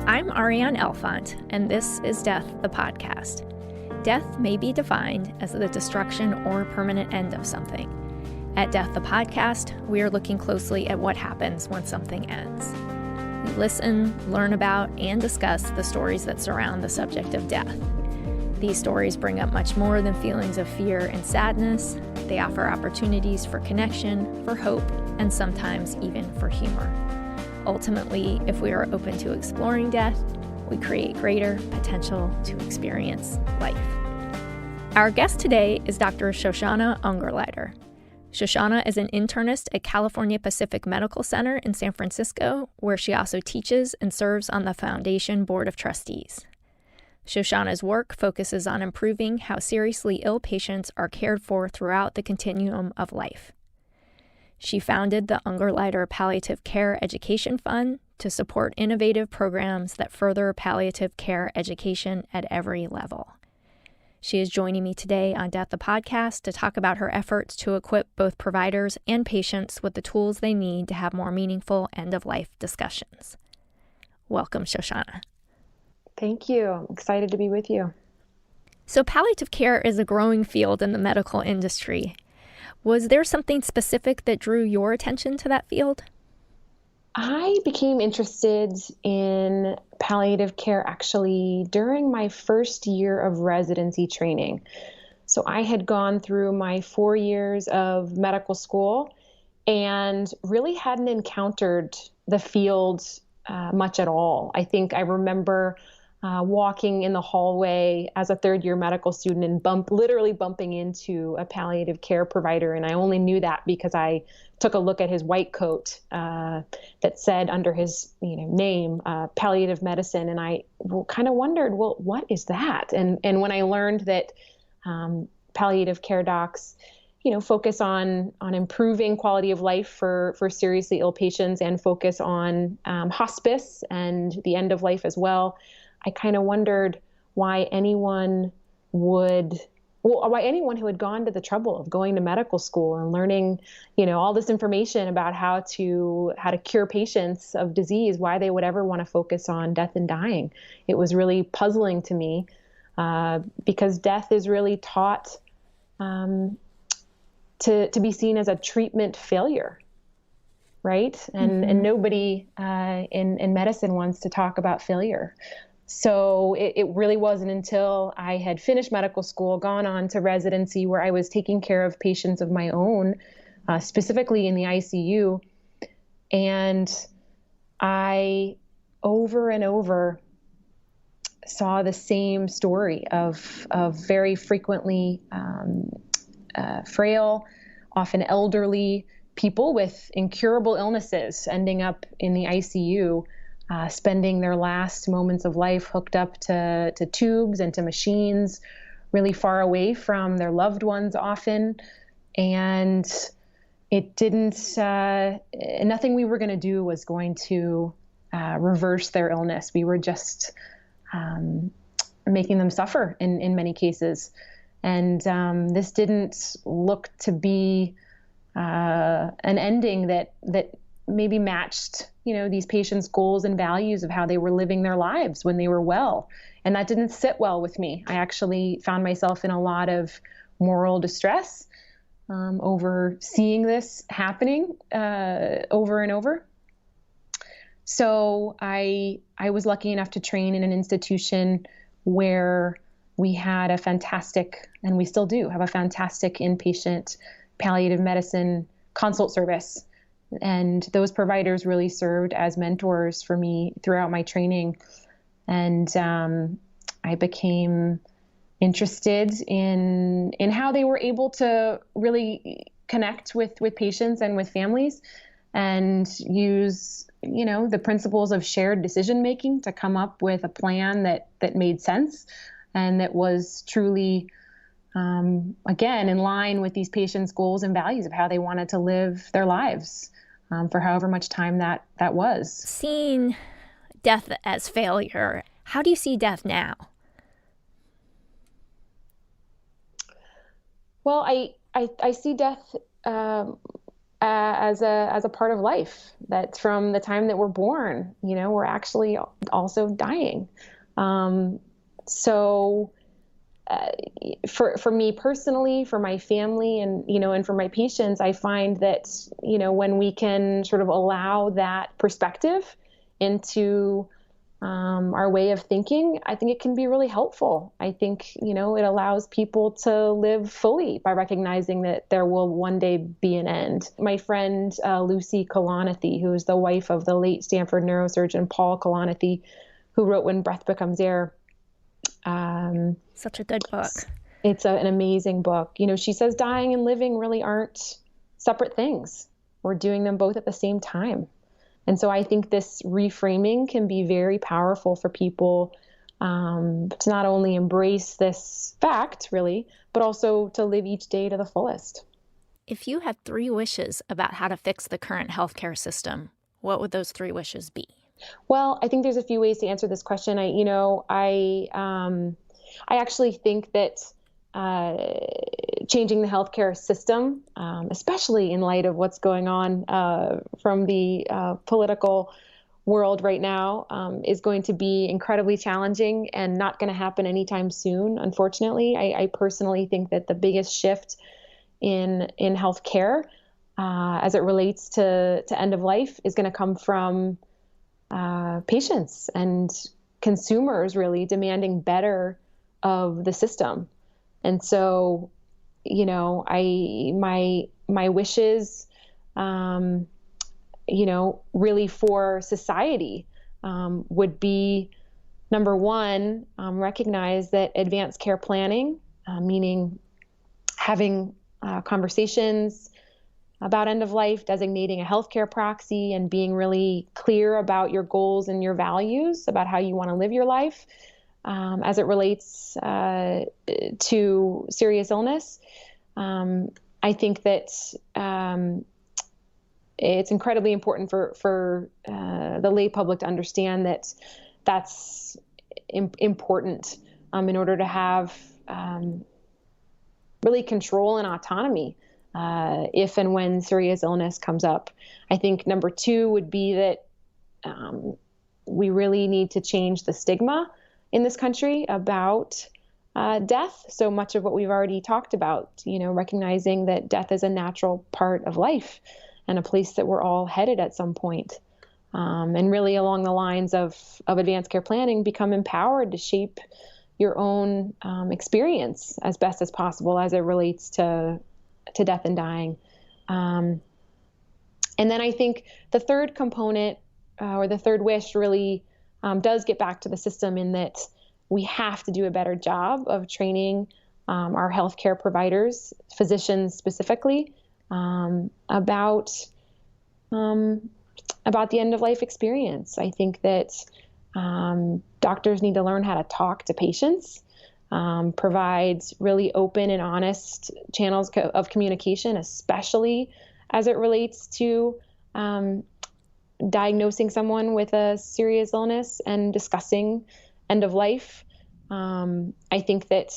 I'm Ariane Elfont, and this is Death, the podcast. Death may be defined as the destruction or permanent end of something. At Death, the podcast, we are looking closely at what happens when something ends. We listen, learn about, and discuss the stories that surround the subject of death. These stories bring up much more than feelings of fear and sadness. They offer opportunities for connection, for hope, and sometimes even for humor. Ultimately, if we are open to exploring death, we create greater potential to experience life. Our guest today is Dr. Shoshana Ungerleider. Shoshana is an internist at California Pacific Medical Center in San Francisco, where she also teaches and serves on the Foundation Board of Trustees. Shoshana's work focuses on improving how seriously ill patients are cared for throughout the continuum of life. She founded the Ungerleider Palliative Care Education Fund to support innovative programs that further palliative care education at every level. She is joining me today on Death the Podcast to talk about her efforts to equip both providers and patients with the tools they need to have more meaningful end-of-life discussions. Welcome, Shoshana. Thank you. I'm excited to be with you. So palliative care is a growing field in the medical industry. Was there something specific that drew your attention to that field? I became interested in palliative care actually during my first year of residency training. So I had gone through my 4 years of medical school and really hadn't encountered the field much at all. I think I remember walking in the hallway as a third-year medical student and literally bumping into a palliative care provider. And I only knew that because I took a look at his white coat that said under his name, palliative medicine. And I kind of wondered, well, what is that? And when I learned that palliative care docs focus on improving quality of life for seriously ill patients and focus on hospice and the end of life as well, I kind of wondered why anyone who had gone to the trouble of going to medical school and learning, all this information about how to cure patients of disease, why they would ever want to focus on death and dying. It was really puzzling to me because death is really taught to be seen as a treatment failure. Right? And nobody in medicine wants to talk about failure. So it really wasn't until I had finished medical school, gone on to residency where I was taking care of patients of my own, specifically in the ICU. And I, over and over, saw the same story of very frequently frail, often elderly people with incurable illnesses ending up in the ICU, spending their last moments of life hooked up to tubes and to machines, really far away from their loved ones often. And it didn't, nothing we were going to do was going to reverse their illness. We were just making them suffer in many cases. And this didn't look to be an ending that maybe matched, these patients' goals and values of how they were living their lives when they were well. And that didn't sit well with me. I actually found myself in a lot of moral distress over seeing this happening over and over. So I was lucky enough to train in an institution where we had a fantastic, and we still do have a fantastic inpatient palliative medicine consult service. And those providers really served as mentors for me throughout my training. And I became interested in how they were able to really connect with patients and with families and use, the principles of shared decision-making to come up with a plan that made sense and that was truly, again, in line with these patients' goals and values of how they wanted to live their lives. For however much time that was. Seeing death as failure, how do you see death now? Well, I see death as a part of life, that from the time that we're born, we're actually also dying. So for me personally, for my family, and for my patients, I find that, when we can sort of allow that perspective into our way of thinking, I think it can be really helpful. I think, it allows people to live fully by recognizing that there will one day be an end. My friend, Lucy Kalanithi, who is the wife of the late Stanford neurosurgeon Paul Kalanithi, who wrote When Breath Becomes Air. Such a good book. It's an amazing book. She says dying and living really aren't separate things. We're doing them both at the same time. And so I think this reframing can be very powerful for people to not only embrace this fact, really, but also to live each day to the fullest. If you had 3 wishes about how to fix the current healthcare system, what would those 3 wishes be? Well, I think there's a few ways to answer this question. I actually think that changing the healthcare system, especially in light of what's going on from the political world right now, is going to be incredibly challenging and not going to happen anytime soon, unfortunately. I personally think that the biggest shift in healthcare as it relates to end of life is going to come from patients and consumers really demanding better of the system. And so, my wishes, really for society, would be, number one, recognize that advanced care planning, meaning having conversations about end of life, designating a healthcare proxy, and being really clear about your goals and your values about how you want to live your life as it relates to serious illness. I think that it's incredibly important for the lay public to understand that that's important in order to have really control and autonomy if and when serious illness comes up. I think number 2 would be that we really need to change the stigma in this country about death. So much of what we've already talked about, recognizing that death is a natural part of life and a place that we're all headed at some point. And really along the lines of advanced care planning, become empowered to shape your own experience as best as possible as it relates to death and dying. And then I think the third component or the third wish really does get back to the system, in that we have to do a better job of training our healthcare providers, physicians specifically, about the end of life experience. I think that doctors need to learn how to talk to patients, provide really open and honest channels of communication, especially as it relates to diagnosing someone with a serious illness and discussing end of life. I think that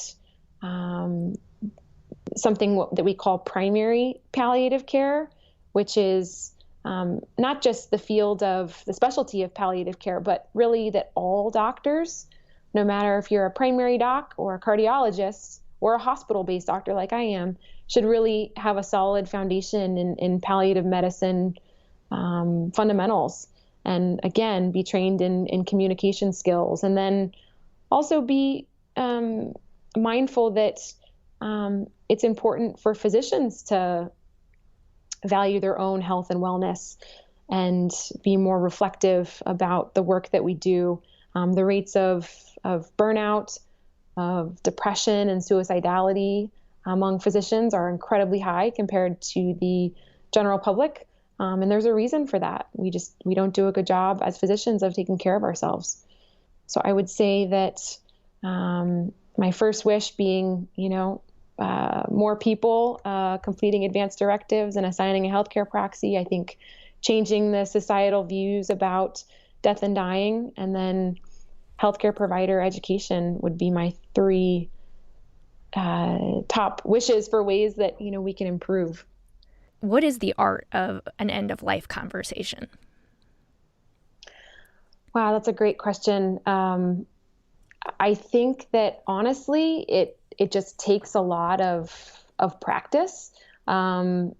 something that we call primary palliative care, which is not just the field of the specialty of palliative care, but really that all doctors, no matter if you're a primary doc or a cardiologist or a hospital-based doctor like I am, should really have a solid foundation in palliative medicine fundamentals, and again, be trained in communication skills, and then also be mindful that it's important for physicians to value their own health and wellness and be more reflective about the work that we do. The rates of burnout, of depression and suicidality among physicians are incredibly high compared to the general public. And there's a reason for that. We don't do a good job as physicians of taking care of ourselves. So I would say that my first wish being, more people completing advanced directives and assigning a healthcare proxy. I think changing the societal views about death and dying, and then healthcare provider education would be my 3 top wishes for ways that, we can improve. What is the art of an end-of-life conversation? Wow, that's a great question. I think that honestly, it just takes a lot of practice. That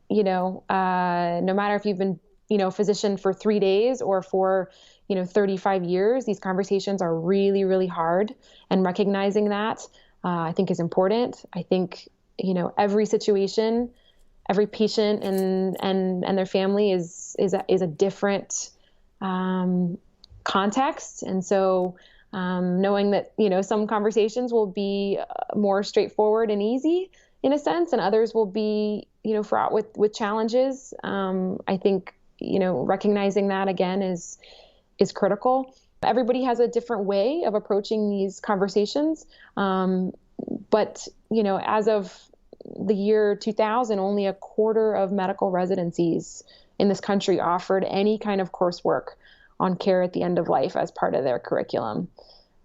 no matter if you've been a physician for 3 days or for 35 years, these conversations are really, really hard, and recognizing that I think is important. I think every situation, every patient and their family is a different context. And so knowing that, some conversations will be more straightforward and easy in a sense, and others will be, fraught with challenges. I think, recognizing that again is critical. Everybody has a different way of approaching these conversations. But, as of the year 2000, only a quarter of medical residencies in this country offered any kind of coursework on care at the end of life as part of their curriculum.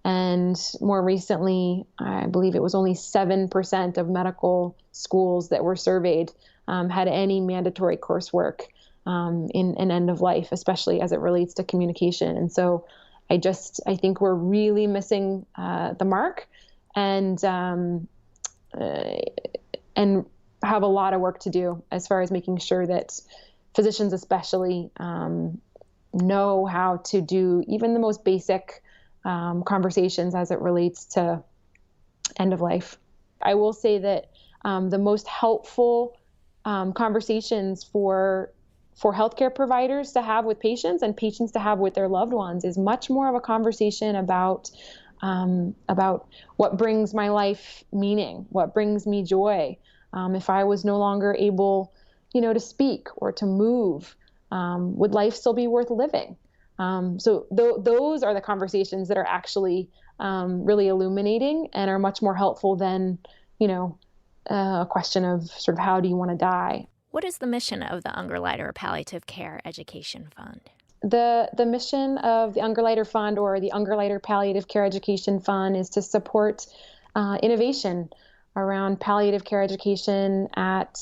And more recently, I believe it was only 7% of medical schools that were surveyed had any mandatory coursework in end of life, especially as it relates to communication. And so I think we're really missing the mark, and have a lot of work to do as far as making sure that physicians especially know how to do even the most basic conversations as it relates to end of life. I will say that the most helpful conversations for healthcare providers to have with patients and patients to have with their loved ones is much more of a conversation about what brings my life meaning, what brings me joy. If I was no longer able, to speak or to move, would life still be worth living? So those are the conversations that are actually really illuminating and are much more helpful than, a question of sort of how do you want to die? What is the mission of the Ungerleider Palliative Care Education Fund? The mission of the Ungerleider Fund, or the Ungerleider Palliative Care Education Fund, is to support innovation around palliative care education at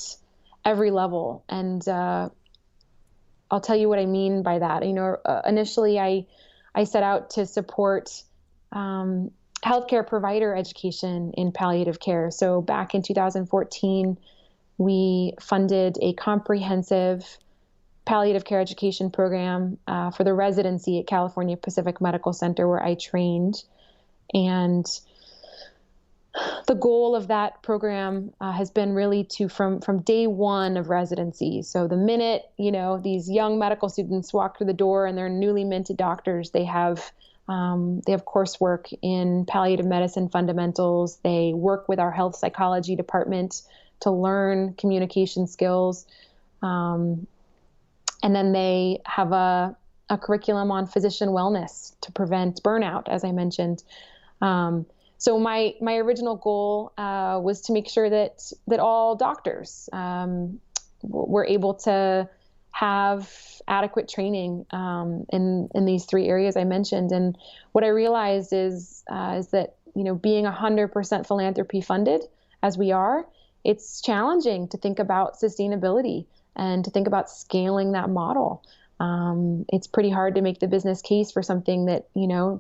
every level. And I'll tell you what I mean by that. Initially I set out to support healthcare provider education in palliative care. So back in 2014, we funded a comprehensive palliative care education program for the residency at California Pacific Medical Center, where I trained. And the goal of that program has been really to, from day one of residency. So the minute, these young medical students walk through the door and they're newly minted doctors, they have coursework in palliative medicine fundamentals. They work with our health psychology department to learn communication skills. And then they have a curriculum on physician wellness to prevent burnout, as I mentioned. So my original goal was to make sure that all doctors were able to have adequate training in these three areas I mentioned. And what I realized is that being 100% philanthropy funded, as we are, it's challenging to think about sustainability and to think about scaling that model. It's pretty hard to make the business case for something that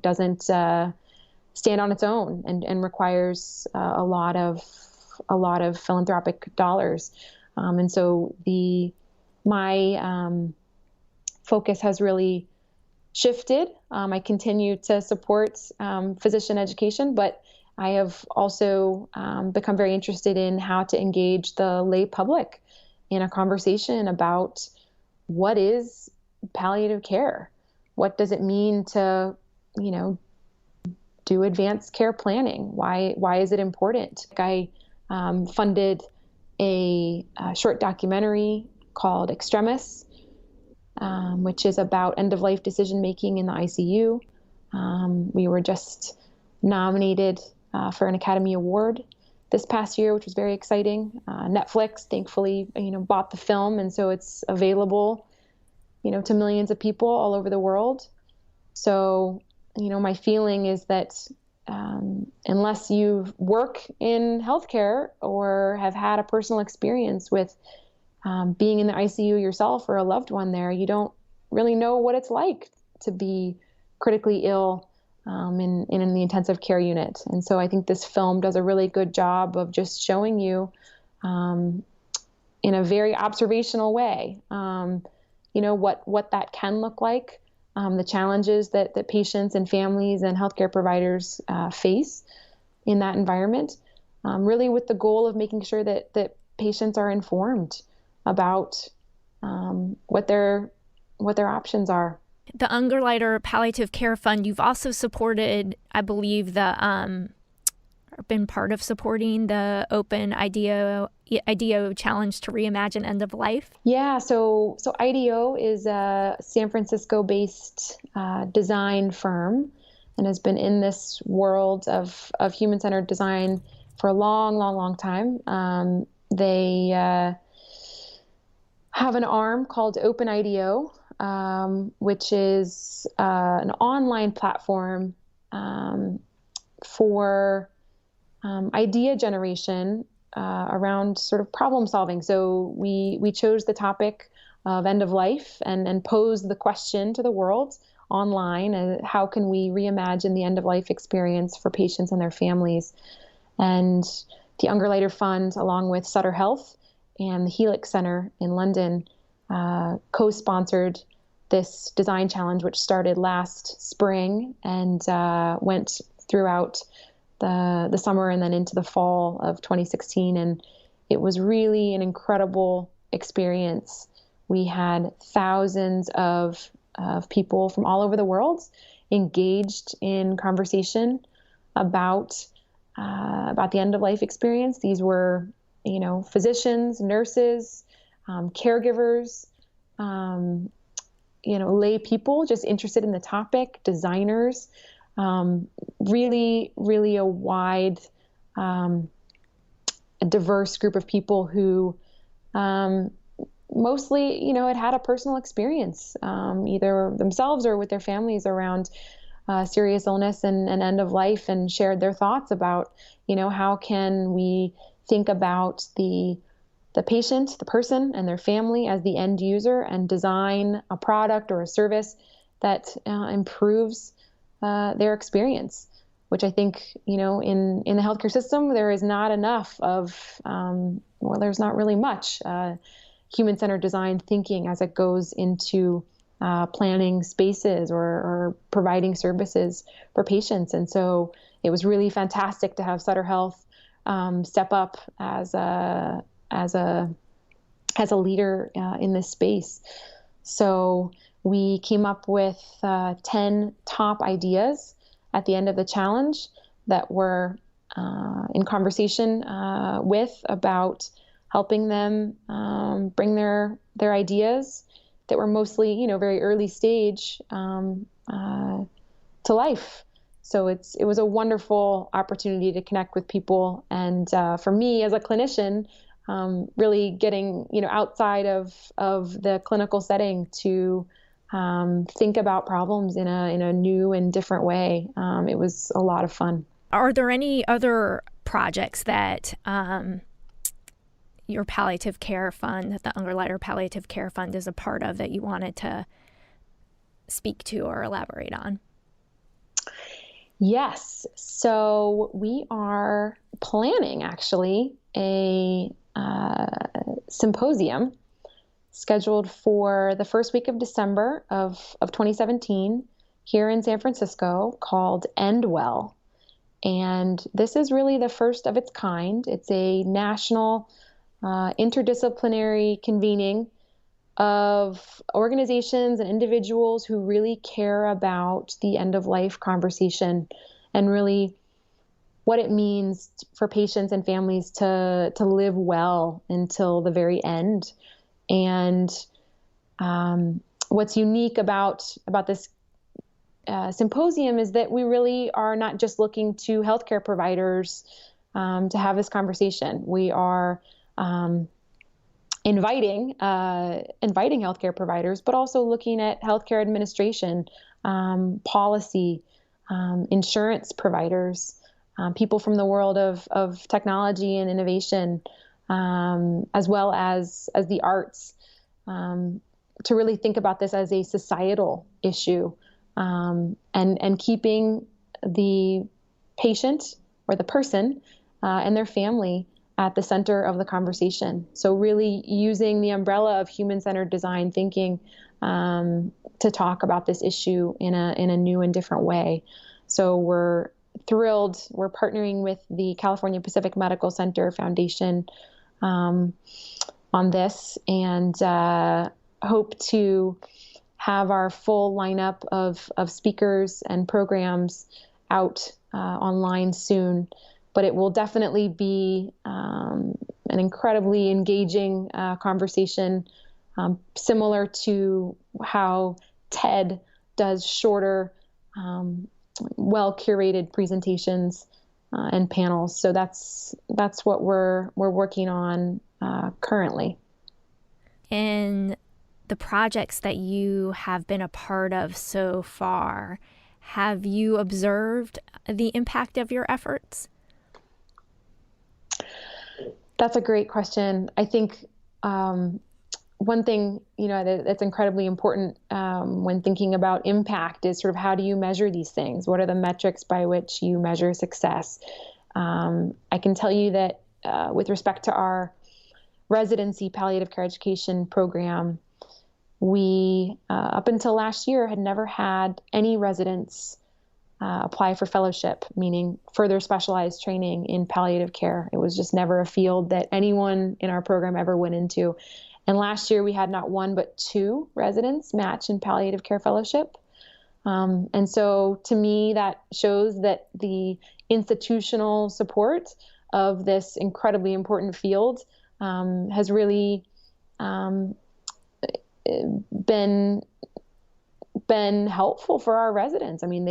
doesn't stand on its own and requires a lot of philanthropic dollars. And so my focus has really shifted. I continue to support physician education, but I have also become very interested in how to engage the lay public in a conversation about what is palliative care. What does it mean to, do advanced care planning? Why is it important? I funded a short documentary called Extremis, which is about end-of-life decision-making in the ICU. We were just nominated for an Academy Award this past year, which was very exciting. Netflix, thankfully, bought the film, and so it's available, to millions of people all over the world. So, my feeling is that unless you work in healthcare or have had a personal experience with being in the ICU yourself or a loved one there, you don't really know what it's like to be critically ill in the intensive care unit. And so I think this film does a really good job of just showing you in a very observational way, what that can look like, the challenges that patients and families and healthcare providers face in that environment, really with the goal of making sure that patients are informed about what their options are. The Ungerleider Palliative Care Fund, you've also supported, I believe, been part of supporting the Open IDEO Challenge to Reimagine End of Life. Yeah, so IDEO is a San Francisco-based design firm and has been in this world of human-centered design for a long time. They have an arm called Open IDEO, which is an online platform for idea generation around sort of problem solving. So we chose the topic of end of life and posed the question to the world online: how can we reimagine the end of life experience for patients and their families? And the Ungerleider Fund, along with Sutter Health and the Helix Center in London, co-sponsored this design challenge, which started last spring and went throughout the summer and then into the fall of 2016. And it was really an incredible experience. We had thousands of people from all over the world engaged in conversation about the end of life experience. These were, physicians, nurses, caregivers, lay people just interested in the topic, designers, really a wide, a diverse group of people who mostly, had a personal experience, either themselves or with their families around serious illness and end of life, and shared their thoughts about, how can we think about the patient, the person, and their family as the end user, and design a product or a service that improves their experience, which I think, in the healthcare system, there is not enough of, there's not really much human-centered design thinking as it goes into planning spaces or providing services for patients. And so it was really fantastic to have Sutter Health step up as a leader in this space. So we came up with 10 top ideas at the end of the challenge that we're in conversation with about helping them bring their ideas that were mostly, very early stage to life. So it was a wonderful opportunity to connect with people, and for me as a clinician, really getting outside of the clinical setting to think about problems in a new and different way. It was a lot of fun. Are there any other projects that your palliative care fund, the Ungerleider Palliative Care Fund, is a part of that you wanted to speak to or elaborate on? Yes. So we are planning actually a symposium scheduled for the first week of December of 2017 here in San Francisco, called End Well. And this is really the first of its kind. It's a national interdisciplinary convening of organizations and individuals who really care about the end of life conversation and really what it means for patients and families to live well until the very end. And what's unique about this symposium is that we really are not just looking to healthcare providers to have this conversation. We are inviting healthcare providers, but also looking at healthcare administration, policy, insurance providers, people from the world of technology and innovation, as well as the arts, to really think about this as a societal issue, and keeping the patient or the person and their family at the center of the conversation. So really using the umbrella of human-centered design thinking to talk about this issue in a new and different way. So we're thrilled. We're partnering with the California Pacific Medical Center Foundation on this, and hope to have our full lineup of speakers and programs out online soon. But it will definitely be an incredibly engaging conversation, similar to how TED does shorter, well-curated presentations and panels. So that's what we're working on currently. In the projects that you have been a part of so far, have you observed the impact of your efforts? That's a great question. I think one thing, that's incredibly important when thinking about impact is sort of how do you measure these things? What are the metrics by which you measure success? I can tell you that with respect to our residency palliative care education program, we, up until last year, had never had any residents apply for fellowship, meaning further specialized training in palliative care. It was just never a field that anyone in our program ever went into. And last year we had not one but two residents match in palliative care fellowship. And so to me, that shows that the institutional support of this incredibly important field has really been helpful for our residents. I mean,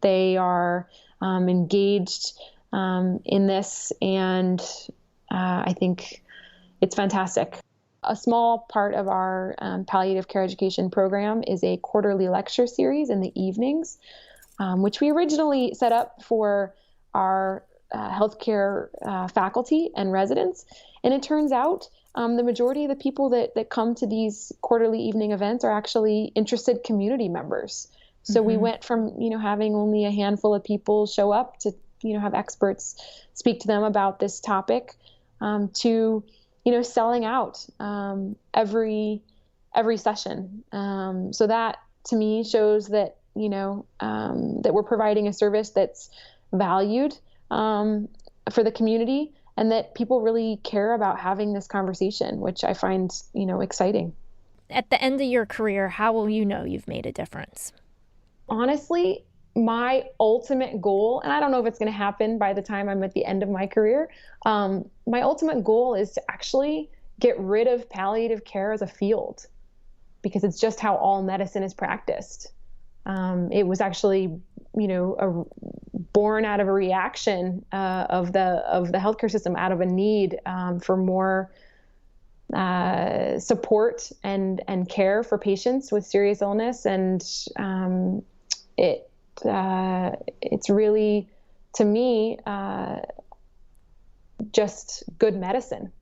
they are engaged in this, and I think it's fantastic. A small part of our palliative care education program is a quarterly lecture series in the evenings, which we originally set up for our healthcare faculty and residents. And it turns out the majority of the people that come to these quarterly evening events are actually interested community members. So we went from, having only a handful of people show up to, have experts speak to them about this topic, to, selling out every session. So that to me shows that, that we're providing a service that's valued for the community, and that people really care about having this conversation, which I find, exciting. At the end of your career, how will you know you've made a difference? Honestly, my ultimate goal, and I don't know if it's going to happen by the time I'm at the end of my career, my ultimate goal is to actually get rid of palliative care as a field, because it's just how all medicine is practiced. It was actually, born out of a reaction of the healthcare system, out of a need for more support and care for patients with serious illness, and it's really, to me, just good medicine.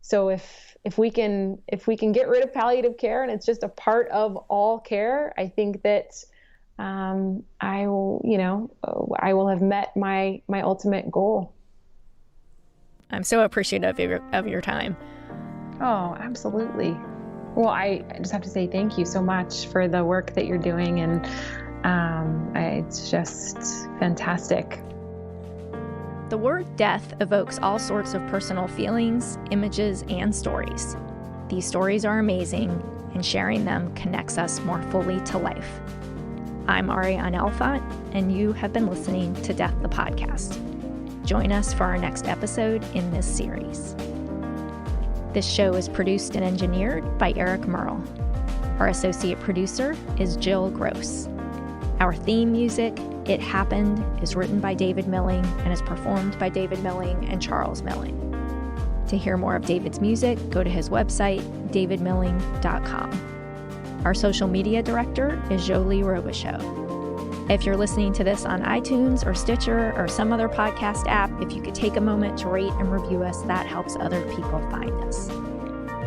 So if we can get rid of palliative care and it's just a part of all care, I think that I will have met my ultimate goal. I'm so appreciative of your time. Oh, absolutely. Well, I just have to say thank you so much for the work that you're doing, and it's just fantastic. The word death evokes all sorts of personal feelings, images, and stories. These stories are amazing, and sharing them connects us more fully to life. I'm Arian Elfont, and you have been listening to Death the Podcast. Join us for our next episode in this series. This show is produced and engineered by Eric Merle. Our associate producer is Jill Gross. Our theme music, It Happened, is written by David Milling and is performed by David Milling and Charles Milling. To hear more of David's music, go to his website, davidmilling.com. Our social media director is Jolie Robichaud. If you're listening to this on iTunes or Stitcher or some other podcast app, if you could take a moment to rate and review us, that helps other people find us.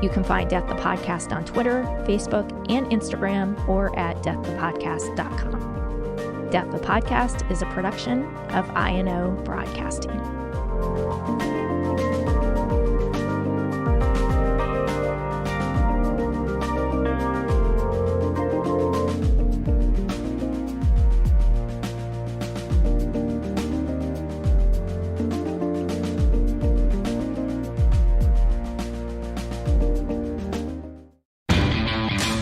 You can find Death the Podcast on Twitter, Facebook, and Instagram, or at deaththepodcast.com. Death the Podcast is a production of INO Broadcasting.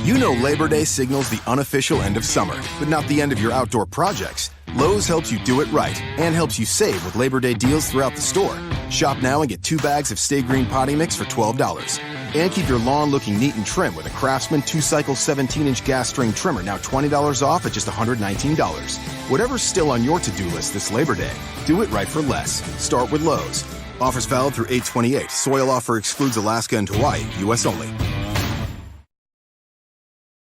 You know Labor Day signals the unofficial end of summer, but not the end of your outdoor projects. Lowe's helps you do it right and helps you save with Labor Day deals throughout the store. Shop now and get 2 bags of Stay Green potting mix for $12. And keep your lawn looking neat and trim with a Craftsman 2-cycle 17-inch gas string trimmer, now $20 off at just $119. Whatever's still on your to-do list this Labor Day, do it right for less. Start with Lowe's. Offers valid through 8/28. Soil offer excludes Alaska and Hawaii, U.S. only.